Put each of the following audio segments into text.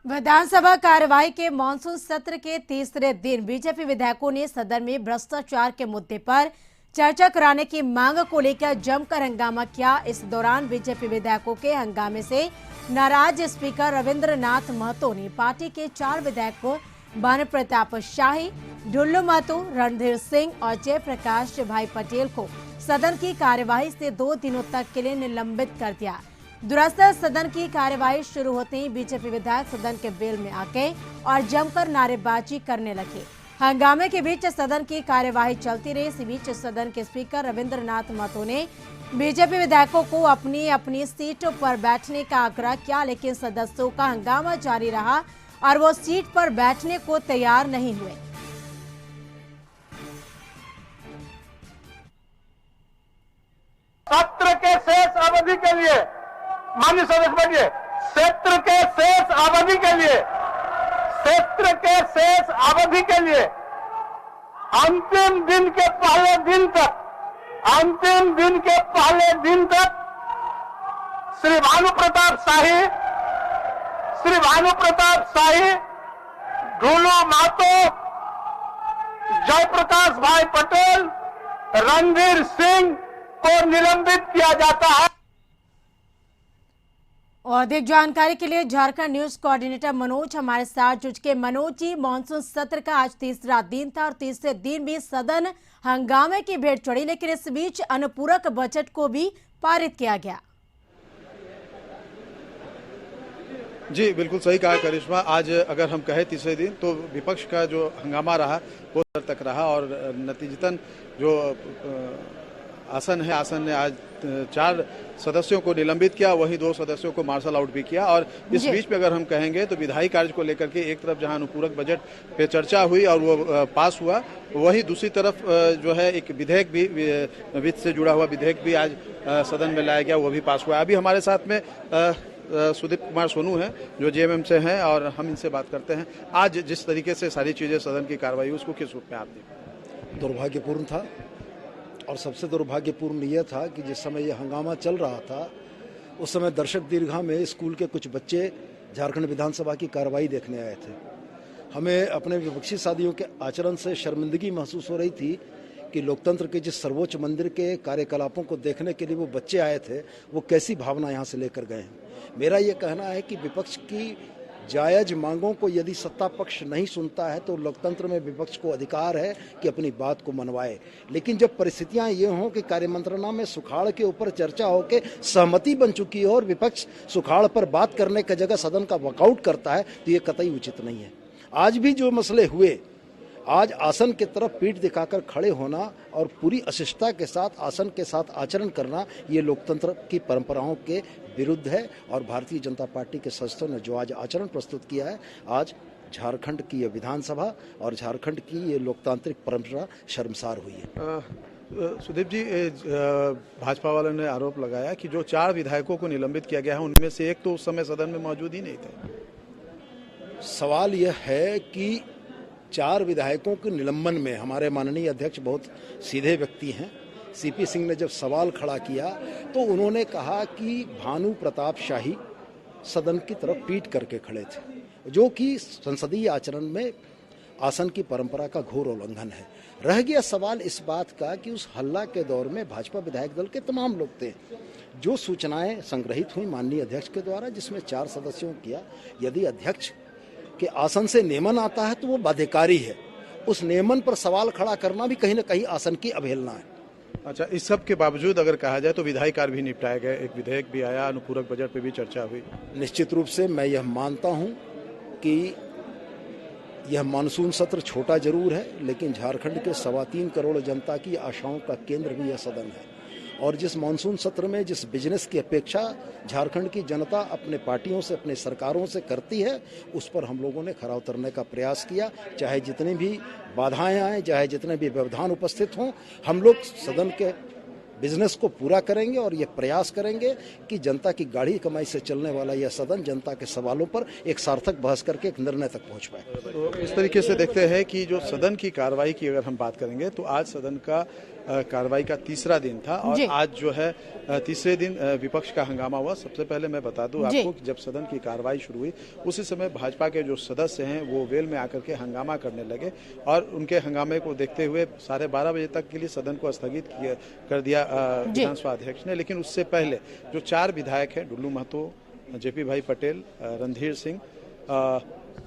विधानसभा कार्यवाही के मानसून सत्र के तीसरे दिन बीजेपी विधायकों ने सदन में भ्रष्टाचार के मुद्दे पर चर्चा कराने की मांग को लेकर जमकर हंगामा किया। इस दौरान बीजेपी विधायकों के हंगामे से नाराज स्पीकर रविंद्रनाथ महतो ने पार्टी के 4 विधायकों भानु प्रताप शाही, ढुल्लू महतो, रणधीर सिंह और जयप्रकाश भाई पटेल को सदन की कार्यवाही से 2 दिनों तक के लिए निलंबित कर दिया। दरअसल सदन की कार्यवाही शुरू होते ही बीजेपी विधायक सदन के बेल में आके और जमकर नारेबाजी करने लगे। हंगामे के बीच सदन की कार्यवाही चलती रही। इसी बीच सदन के स्पीकर रविंद्रनाथ महतो ने बीजेपी विधायकों को अपनी अपनी सीटों पर बैठने का आग्रह किया, लेकिन सदस्यों का हंगामा जारी रहा और वो सीट पर बैठने को तैयार नहीं हुए। सत्र के शेष अवधि के लिए माननीय सदस्य बैठिए। सत्र के शेष अवधि के लिए अंतिम दिन के पहले दिन तक श्री भानु प्रताप शाही, ढुल्लू महतो, जयप्रकाश भाई पटेल, रणधीर सिंह को निलंबित किया जाता है। और अधिक जानकारी के लिए झारखंड न्यूज कोऑर्डिनेटर मनोज हमारे साथ जुड़ के। मनोज जी, मानसून सत्र का आज तीसरा दिन था और तीसरे दिन भी सदन हंगामे की भेंट चढ़ी, लेकिन इस बीच अनुपूरक बजट को भी पारित किया गया। जी बिल्कुल सही कहा करिश्मा। आज अगर हम कहें तीसरे दिन तो विपक्ष का जो हंगामा रहा वो देर तक रहा और नतीजतन जो आसन ने आज 4 सदस्यों को निलंबित किया, वहीं 2 सदस्यों को मार्शल आउट भी किया। और इस बीच में अगर हम कहेंगे तो विधायी कार्य को लेकर के एक तरफ जहां अनुपूरक बजट पे चर्चा हुई और वो पास हुआ, वहीं दूसरी तरफ जो है एक विधेयक भी, वित्त से जुड़ा हुआ विधेयक भी आज सदन में लाया गया, वो भी पास हुआ। अभी हमारे साथ में सुदीप कुमार सोनू हैं जो जेएमएम से हैं और हम इनसे बात करते हैं। आज जिस तरीके से सारी चीजें सदन की कार्रवाई उसको किस रूप में आप देखते? दुर्भाग्यपूर्ण था और सबसे दुर्भाग्यपूर्ण यह था कि जिस समय यह हंगामा चल रहा था उस समय दर्शक दीर्घा में स्कूल के कुछ बच्चे झारखंड विधानसभा की कार्रवाई देखने आए थे। हमें अपने विपक्षी साथियों के आचरण से शर्मिंदगी महसूस हो रही थी कि लोकतंत्र के जिस सर्वोच्च मंदिर के कार्यकलापों को देखने के लिए वो बच्चे आए थे, वो कैसी भावना यहाँ से लेकर गए हैं। मेरा ये कहना है कि विपक्ष की जायज मांगों को यदि सत्ता पक्ष नहीं सुनता है तो लोकतंत्र में विपक्ष को अधिकार है कि अपनी बात को मनवाए। लेकिन जब परिस्थितियां ये हों कि कार्यमंत्रणा में सुखाड़ के ऊपर चर्चा हो के सहमति बन चुकी है और विपक्ष सुखाड़ पर बात करने की जगह सदन का वॉकआउट करता है तो ये कतई उचित नहीं है। आज भी जो मसले हुए, आज आसन की तरफ पीठ दिखाकर खड़े होना और पूरी अशिष्टता के साथ आसन के साथ आचरण करना, ये लोकतंत्र की परंपराओं के विरुद्ध है। और भारतीय जनता पार्टी के सदस्यों ने जो आज आचरण प्रस्तुत किया है, आज झारखंड की ये विधानसभा और झारखंड की ये लोकतांत्रिक परंपरा शर्मसार हुई है। सुदीप जी, भाजपा वालों ने आरोप लगाया कि जो 4 विधायकों को निलंबित किया गया है उनमें से एक तो उस समय सदन में मौजूद ही नहीं थे। सवाल यह है कि 4 विधायकों के निलंबन में हमारे माननीय अध्यक्ष बहुत सीधे व्यक्ति हैं। सीपी सिंह ने जब सवाल खड़ा किया तो उन्होंने कहा कि भानु प्रताप शाही सदन की तरफ पीठ करके खड़े थे, जो कि संसदीय आचरण में आसन की परंपरा का घोर उल्लंघन है। रह गया सवाल इस बात का कि उस हल्ला के दौर में भाजपा विधायक दल के तमाम लोग थे। जो सूचनाएं संग्रहित हुई माननीय अध्यक्ष के द्वारा, जिसमें 4 सदस्यों किया, यदि अध्यक्ष के आसन से नियमन आता है तो वो बाध्यकारी है। उस नियमन पर सवाल खड़ा करना भी कहीं ना कहीं आसन की अवहेलना है। अच्छा, इस सब के बावजूद अगर कहा जाए तो विधायी कार्य भी निपटाया गया, एक विधेयक भी आया, अनुपूरक बजट पे भी चर्चा हुई। निश्चित रूप से मैं यह मानता हूं कि यह मानसून सत्र छोटा जरूर है, लेकिन झारखंड के 3.25 करोड़ जनता की आशाओं का केंद्र भी यह सदन है। और जिस मानसून सत्र में जिस बिजनेस की अपेक्षा झारखंड की जनता अपने पार्टियों से, अपने सरकारों से करती है, उस पर हम लोगों ने खरा उतरने का प्रयास किया। चाहे जितनी भी बाधाएं आए, चाहे जितने भी व्यवधान उपस्थित हों, हम लोग सदन के बिजनेस को पूरा करेंगे और ये प्रयास करेंगे कि जनता की गाढ़ी कमाई से चलने वाला यह सदन जनता के सवालों पर एक सार्थक बहस करके एक निर्णय तक पहुंच पाए। तो इस तरीके से देखते हैं कि जो सदन की कार्रवाई की अगर हम बात करेंगे तो आज सदन का कार्रवाई का तीसरा दिन था और जी। आज जो है तीसरे दिन विपक्ष का हंगामा हुआ। सबसे पहले मैं बता दूं जी। आपको कि जब सदन की कार्रवाई शुरू हुई उसी समय भाजपा के जो सदस्य हैं वो वेल में आकर के हंगामा करने लगे और उनके हंगामे को देखते हुए 12:30 बजे तक के लिए सदन को स्थगित कर दिया विधानसभा अध्यक्ष ने। लेकिन उससे पहले जो 4 विधायक हैं, डुल्लू महतो, जेपी भाई पटेल, रणधीर सिंह,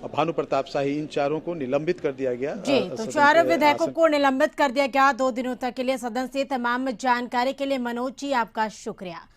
भानु प्रताप शाही, इन चारों को निलंबित कर दिया गया। जी, तो सदन 4 के विधायकों आसन को निलंबित कर दिया गया 2 दिनों तक के लिए। सदन से तमाम जानकारी के लिए मनोज जी आपका शुक्रिया।